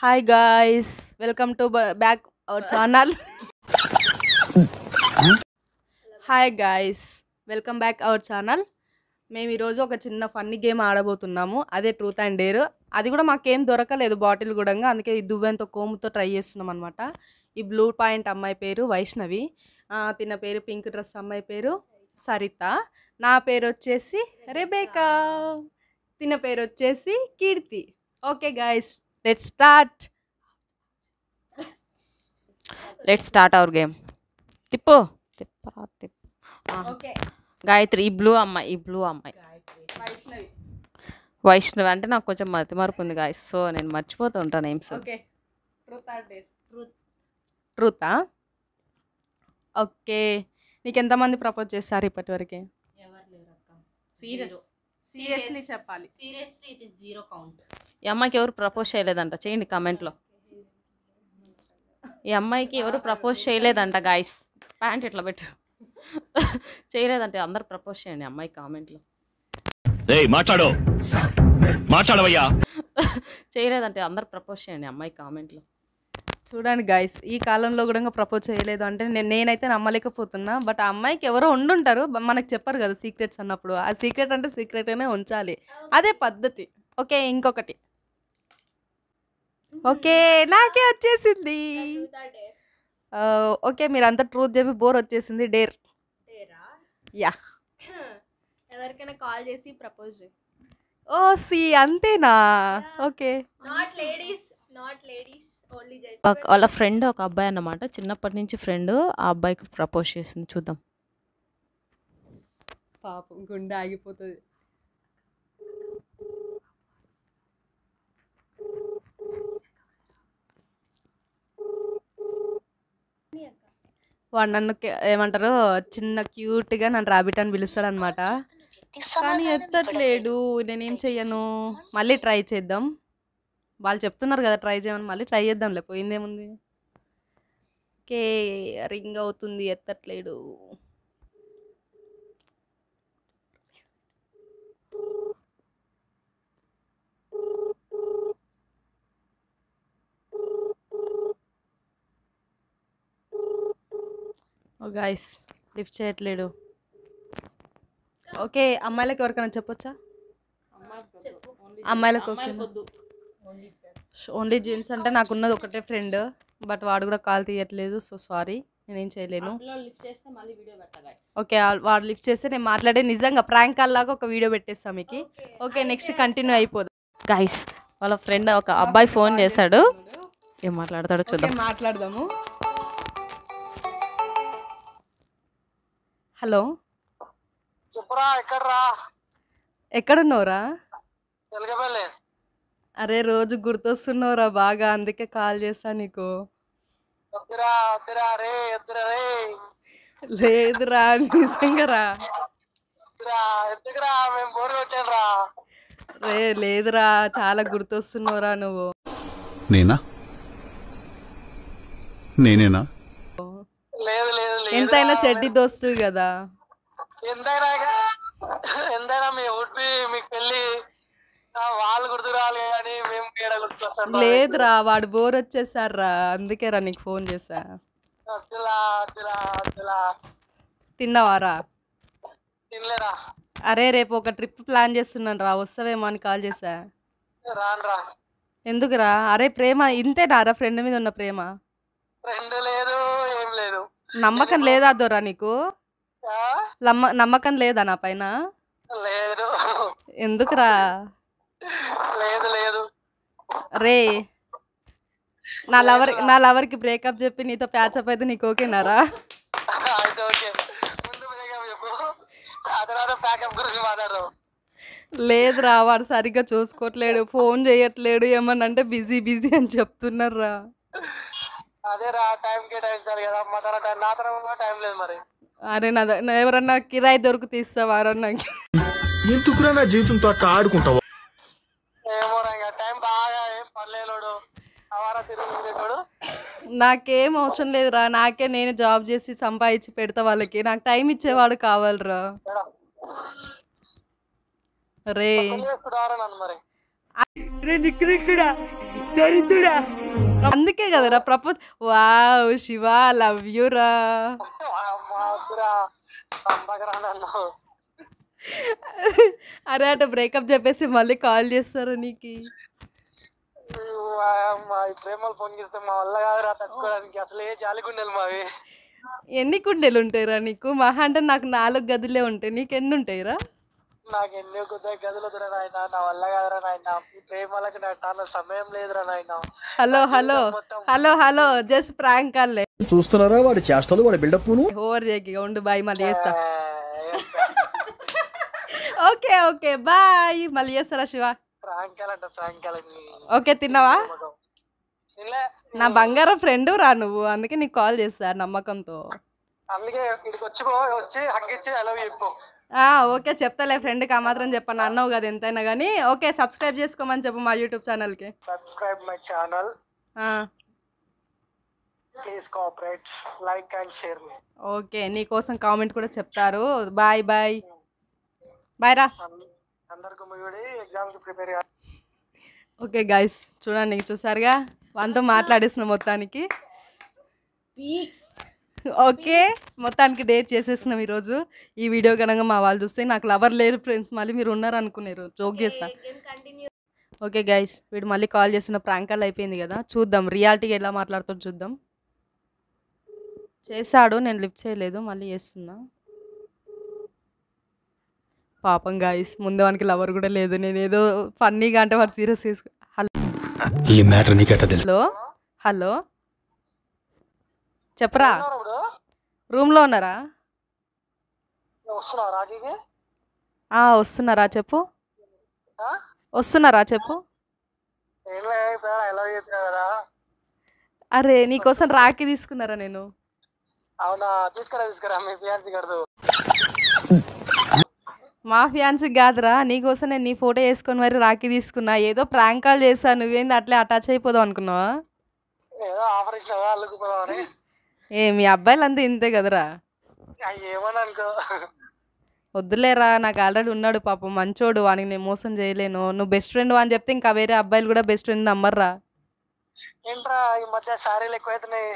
Hi guys, welcome to back our channel. Hi guys, welcome back our channel. మేము ఈరోజు ఒక చిన్న funny game ఆడబోతున్నాము. అదే ట్రూత్ అండ్ డేర్. అది కూడా మాకేం దొరకలేదు బాటిల్ కూడా, అందుకే ఈ దువ్వెంతో కోముతో ట్రై చేస్తున్నాం అనమాట. ఈ బ్లూ పాయింట్ అమ్మాయి పేరు వైష్ణవి, తిన్న పేరు పింక్ డ్రెస్ అమ్మాయి పేరు సరిత, నా పేరు వచ్చేసి రెబేకా, తిన్న పేరు వచ్చేసి Keerthi. Okay guys, let's start our game. తిప్పు ఓకే. గాయత్రి, ఈ బ్లూ అమ్మాయి వైష్ణవి అంటే నాకు కొంచెం మతి మరపు ఉంది గాయస్, సో నేను మర్చిపోతూ ఉంటాను నేమ్స్. ఓకే, ట్రూతా? ఓకే, నీకు ఎంతమంది ప్రపోజ్ చేస్తారు ఇప్పటివరకు? సీరియస్లీ చెప్పాలి. ఈ అమ్మాయికి ఎవరు ప్రపోజ్ చేయలేదంట, చేయండి కామెంట్లో. ఈ అమ్మాయికి ఎవరు ప్రపోజ్ చేయలేదంట గాయస్, ప్యాంట్ ఇట్లా పెట్టు. చేయలేదంటే అందరు ప్రపోజ్ చేయండి అమ్మాయి కామెంట్లో. చేయలేదంటే అందరు ప్రపోజ్ చేయండి అమ్మాయి కామెంట్లో. చూడండి గైస్, ఈ కాలంలో కూడా ప్రపోజ్ చేయలేదు అంటే నేనైతే నమ్మలేకపోతున్నా. బట్ ఆ అమ్మాయికి ఎవరో ఉండుంటారు, మనకు చెప్పరు కదా సీక్రెట్స్ అన్నప్పుడు. ఆ సీక్రెట్ అంటే సీక్రెట్గానే ఉంచాలి, అదే పద్ధతి. ఓకే, ఇంకొకటి. ఓకే, నాకే వచ్చేసింది. ఓకే, మీరంతా ట్రూత్ చెప్పి బోర్ వచ్చేసింది. డేర్. యా, ఎవరికైనా కాల్ చేసి ప్రపోజ్ చేయి. ఓ సి, అంతేనా? Okay. Not ladies only gents. వాళ్ళ ఫ్రెండ్ ఒక అబ్బాయి అన్నమాట, చిన్నప్పటి నుంచి ఫ్రెండ్. ఆ అబ్బాయికి ప్రపోజ్ చేసింది, చూద్దాం. పాపం గుండె ఆగిపోతుంది. వాడు నన్ను ఏమంటారు, చిన్న క్యూట్గా నన్ను రాబిట్ అని పిలుస్తాడు అనమాట. కానీ ఎత్తట్లేడు, నేనేం చెయ్యను. మళ్ళీ ట్రై చేద్దాం, వాళ్ళు చెప్తున్నారు కదా ట్రై చేయమని, మళ్ళీ ట్రై చేద్దాంలే, పోయిందేముంది. ఓకే, రింగ్ అవుతుంది, ఎత్తట్లేడు. ఓ గైస్, లిఫ్ట్ చేయట్లేడు. ఓకే, అమ్మాయిలకు ఎవరికైనా చెప్పొచ్చా? అమ్మాయిలకు ఓన్లీ జెంట్స్ అంటే నాకున్నది ఒకటే ఫ్రెండ్, బట్ వాడు కూడా కాల్ తీయట్లేదు. సో సారీ, నేనేం చేయలేను. ఓకే, వాడు లిఫ్ట్ చేస్తే నేను మాట్లాడే నిజంగా ప్రాంక్ కాల్ లాగా ఒక వీడియో పెట్టేస్తాం మీకు. ఓకే, నెక్స్ట్ కంటిన్యూ అయిపోదు. గైస్, వాళ్ళ ఫ్రెండ్ ఒక అబ్బాయి ఫోన్ చేశాడు, ఏం మాట్లాడతాడో చూద్దాం. మాట్లాడదాము. హలో, ఎక్కడున్నావురా? అరే, రోజు గుర్తొస్తున్నావురా బాగా, అందుకే కాల్ చేస్తా నీకు. లేదురా, నిజంగా రా. రే లేదురా, చాలా గుర్తొస్తున్నావురా నువ్వు. నేనేనా? ఎంతైనా చెడ్డి దోస్తు కదా. ఎంతైనా మీ ఊటి మీకు పెళ్ళి వాళ్ళు గుర్తు రావాలి కానీ మేము గుర్తొస్తాం. లేదురా, వాడు బోర్ వచ్చేసారా, అందుకే రా నీకు ఫోన్ చేసా. తిన్నావారా? తినలేరా? అరే, రేపు ఒక ట్రిప్ ప్లాన్ చేస్తున్నాను రా, వస్తావేమో అని కాల్ చేసా. రానరా. ఎందుకురా? అరే, ప్రేమ ఇంతేనా రా, ఫ్రెండ్ మీద ఉన్న ప్రేమ? ఫ్రెండ్ లేదు, ఏం లేదు. నమ్మకం లేదా దొరా నీకు? నమ్మకం లేదా నా పైన? లేదు. ఎందుకురా? లేదు లేదు. రే, నా లవర్కి బ్రేకప్ చెప్పి నీతో ప్యాచప్ అయితే నీకు ఓకేనారా? అయితే ఓకే, ముందు బ్రేకప్ చెప్పు, ఆ తర్వాత ప్యాకప్ గురించి మాట్లాడదాం. లేదురా, వాడు సరిగ్గా చూసుకోవట్లేడు, ఫోన్ చేయట్లేడు, ఏమన్నా అంటే బిజీ బిజీ అని చెప్తున్నారా. అదే రా, టైం కేటాయించాలి కదా, మా తర్వాత నా తర్వాత టైం లేదు మరి. అరే, నా ఎవరన్నా కిరాయి దొరికి ఇస్తావారా? ఎందుకురా నా జీవితంతో అట్లా ఆడుకుంటావా? ఏమో రా, టైం బాగా ఏం పర్లేలోడు, అవారా తిరుగుడు. నాకేం అవసరం లేదురా, నేను జాబ్ చేసి సంపాదించి పెడతా వాళ్ళకి, నాకు టైం ఇచ్చేవాడు కావాలరా. రే, మరి అందుకే కదరా propose. Wow Shiva love you రా. అమ్మా సంపగరా నన్ను. అరే అటు బ్రేకప్ చెప్పేసి మళ్ళీ కాల్ చేస్తారు నీకు. మా ఈ ప్రేమలు పొంగిస్తే మా వల్ల కాదురా తట్టుకోవడానికి. అసలు ఏ జాలిగుండెలు మావి. ఎన్ని కుండెలు ఉంటాయిరా నీకు? మహా అంటే నాకు 4 గదులే ఉంటాయి, నీకు ఎన్ని ఉంటాయిరా? నాకు ఎన్నో కొద్ది గదులు వద్దురా నాయన, నా వల్ల కాదురా నాయన. ఈ ప్రేమలకు నాకు సమయం లేదురా నాయన. Hello hello hello hello just prank కాల్లే. చూస్తున్నారా వాడి చేష్టలు, వాడి బిల్డప్. ఓవర్ చేయకి ఉండు, బాయ్ మళ్ళీ చేస్తా. ఓకే ఓకే బాయ్, మళ్ళీ చేస్తారా శివ? ప్రాంకాలంట ప్రాంకాలని. ఓకే తిన్నావా? నా బంగారం ఫ్రెండ్ రా నువ్వు, అందుకే నీకు కాల్ చేస్తా నమ్మకంతో. అందుకే ఇక్కడికి వచ్చి హగ్గిచ్చి ఐ లవ్ యూ చెప్పు. ఓకే చెప్తాలే, ఫ్రెండ్కి ఆ మాత్రం చెప్పాను అన్నావు కదా ఎంతైనా కానీ. ఓకే సబ్స్క్రైబ్ చేసుకోమని చెప్పు మా యూట్యూబ్ ఛానల్కి. Subscribe my channel, please cooperate, like and share me. Okay నీకోసం కామెంట్ కూడా చెప్తారు. బాయ్ బాయ్ బాయ్ రా. అందరికి ముగిడి ఎగ్జామ్కి ప్రిపేర్. ఓకే గైస్ చూడండి, చూసారుగా వాళ్ళతో మాట్లాడేసిన మొత్తానికి. ఓకే మొత్తానికి డేట్ చేసేసినాం ఈరోజు. ఈ వీడియో కనుక మా వాళ్ళు చూస్తే నాకు లవర్ లేరు ఫ్రెండ్స్, మళ్ళీ మీరు ఉన్నారు అనుకున్నారు, జోక్ చేస్తా. ఓకే గైస్ వీడు మళ్ళీ కాల్ చేస్తున్న ప్రాంకాలు అయిపోయింది కదా, చూద్దాం రియాలిటీగా ఎలా మాట్లాడుతాడు చూద్దాం. చేశాడు, నేను లిఫ్ట్ చేయలేదు, మళ్ళీ చేస్తున్నా. పాపం గాయస్ ముందు వానికి లవర్ కూడా లేదు. నేను ఏదో ఫన్నీగా అంటే వాడు సీరియస్ తీసుకో. ఈ మ్యాటర్ నీకెట్టా తెలుసు? హలో హలో చెప్పరా, రూమ్లో ఉన్నారా? వస్తున్నారా చెప్పు, వస్తున్నారా చెప్పు. అరే నీకోసం రాఖీ తీసుకున్నారా నేను. అవునా, తీసుకురా మీ ఫియాన్సీ కడదు. మా ఫియాన్సీ కాదురా, నీకోసం నేను నీ ఫోటో వేసుకొని మరి రాఖీ తీసుకున్నా. ఏదో ప్రాంక్ కాల్ చేశా, నువ్వేంది అట్లే అటాచ్ అయిపోదాం అనుకున్నావా? ఏదో ఆఫర్ ఇచ్చినావా అల్లుకుపోదామని. మీ అబ్బాయిలు అంతా ఇంతే కదరా. ఏమని అనుకో. వద్దులేరా, నాకు ఆల్రెడీ ఉన్నాడు పాపం మంచోడు, వానికి నేను మోసం చేయలేను. నువ్వు బెస్ట్ ఫ్రెండ్ అని చెప్తే ఇంకా వేరే అబ్బాయిలు కూడా బెస్ట్ ఫ్రెండ్ నమ్మర్రా. ఏంట్రా ఈ మధ్య శారీలు ఎక్కువైతున్నాయి.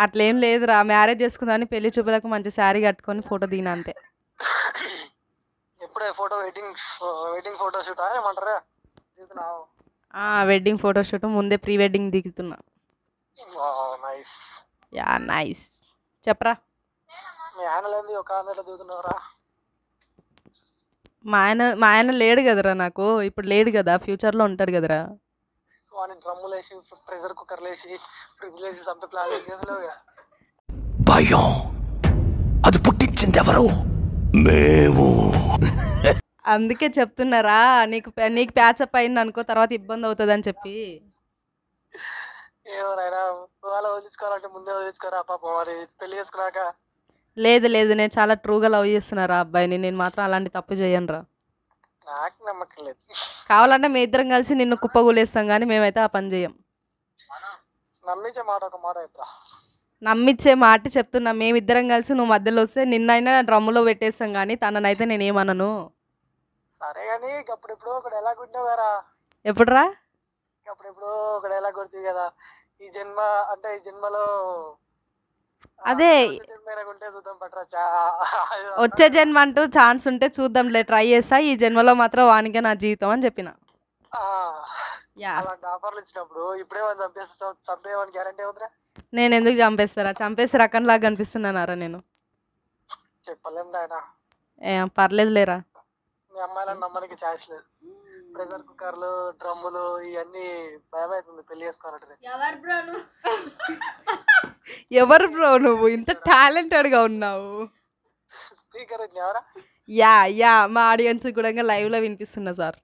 అట్లేం లేదురా, మ్యారేజ్ చేసుకుందాని పెళ్లి చూపులకు మంచి శారీ కట్టుకొని ఫోటో దిగిన అంతే. ఎప్పుడే ఫోటో వెడ్డింగ్ ఫోటో షూట్ ఏమంటారా? వెడ్డింగ్ ఫోటో షూట్ ముందే ప్రీ వెడ్డింగ్ దిగుతున్నా. Ya nice. చెప్పరా మీ ఆయన లేని ఒక ఆమె దిగుతున్నారా? మా ఆయన లేడు కదరా నాకు, ఇప్పుడు లేడు కదా, ఫ్యూచర్లో ఉంటాడు కదరా. డ్రమ్ములు వేసి ప్రెషర్ కుక్కర్లు వేసి ఫ్రిడ్జ్ వేసి సంత ప్లాన్ చేసలేవుగా. భయం అది పుట్టించింది ఎవరు? మేము. అందుకే చెప్తున్నారా, నీకు ప్యాచప్ అయింది అనుకో తర్వాత ఇబ్బంది అవుతుంది అని చెప్పి. ఏమోనైనా వాళ్ళ వదిలించుకోవాలంటే ముందే వదిలించుకోరా పాపం, మరి పెళ్లి చేసుకున్నాక. లేదు లేదు, నేను చాలా ట్రూగా లవ్ చేస్తున్నారా అబ్బాయిని, నేను మాత్రం అలాంటి తప్పు చేయను రా. నాకు నమ్మకం లేదు. కావాలంటే మీ ఇద్దరం కలిసి నిన్ను కుప్పగూలేస్తాం, కానీ మేమైతే ఆ పని చేయం. నమ్మించే మాట ఒక మాట అయిపోరా. నమ్మించే మాట చెప్తున్నా, మేమిద్దరం కలిసి నువ్వు మధ్యలో వస్తే నిన్నైనా డ్రమ్ములో పెట్టేస్తాం, కానీ తననైతే నేనేమనను. సరే కానీ అప్పుడెప్పుడు ఒక డైలాగ్ ఉంటావు కదా. ఎప్పుడురా? అప్పుడెప్పుడు ఒక డైలాగ్ కొడుతుంది కదా, ఈ జన్మ అంటే ఈ జన్మలో అదే ఉంటే చూద్దాం పట్రా. వచ్చే జన్మ అంటూ ఛాన్స్ ఉంటే చూద్దాంలే, ట్రై చేస్తా, ఈ జన్మలో మాత్రం వానికే నా జీవితం అని చెప్పిన. అలాంటి ఆఫర్లు ఇచ్చినప్పుడు ఇప్పుడే చంపేయమని గ్యారంటీ అవుతురా? నేను ఎందుకు చంపేస్తారా? చంపేసి రకంలాగా కనిపిస్తున్నానారా నేను? చెప్పలేం నాయన. పర్లేదు లేరా. మీ అమ్మాయిలను నమ్మడానికి ఛాన్స్ లేదు. ప్రెషర్ కుక్కర్లు డ్రమ్ములు ఇవన్నీ భయం అవుతుంది పెళ్లి చేసుకోవాలంటే. ఎవరు బ్రో నువ్వు ఇంత టాలెంటెడ్ గా ఉన్నావు? స్పీకర్ ఎవరా? యా మా ఆడియన్స్ కూడా లైవ్ లో వినిపిస్తున్నా సార్.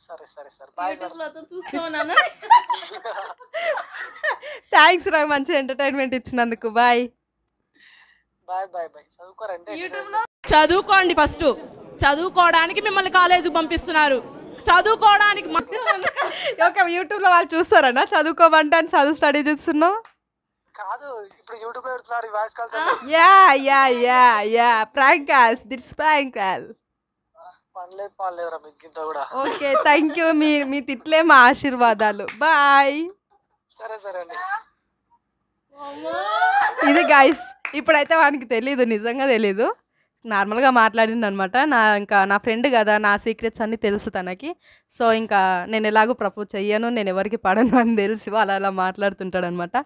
సరే సరే సార్, బాయ్ సార్. థ్యాంక్స్ రా, మంచి ఎంటర్టైన్మెంట్ ఇచ్చినందుకు. Bye bye bye bye. చదువుకోరంటే చదువుకోండి, ఫస్ట్ చదువుకోవడానికి మిమ్మల్ని కాలేజీకి పంపిస్తున్నారు, చదువుకోవడానికి. ఓకే యూట్యూబ్ లో వాళ్ళు చూస్తారన్నా చదువుకోమంటే అని చదువు స్టడీ చూస్తున్నావు కాదు, ఇప్పుడు యూట్యూబ్ లో పెడుతున్నారు voice call. Yeah prank calls, that's prank call. పనిలేదు పాలేదురా మీకు ఇంత కూడా. Okay, thank you. మీ తిట్లే మా ఆశీర్వాదాలు. బాయ్. సరే సరే అండి. ఇది గైస్, ఇప్పుడైతే వానికి తెలీదు, నిజంగా తెలీదు. నార్మల్గా మాట్లాడింది అనమాట. నా ఫ్రెండ్ కదా, నా సీక్రెట్స్ అన్నీ తెలుసు తనకి. సో ఇంకా నేను ఎలాగో ప్రపోజ్ చెయ్యను, నేను ఎవరికి పడను అని తెలిసి వాళ్ళు అలా మాట్లాడుతుంటాడు అనమాట.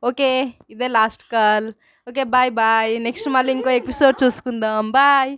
ఓకే, ఇదే last call. Okay, bye bye. Next మళ్ళీ ఇంకో ఎపిసోడ్ చూసుకుందాం. బాయ్.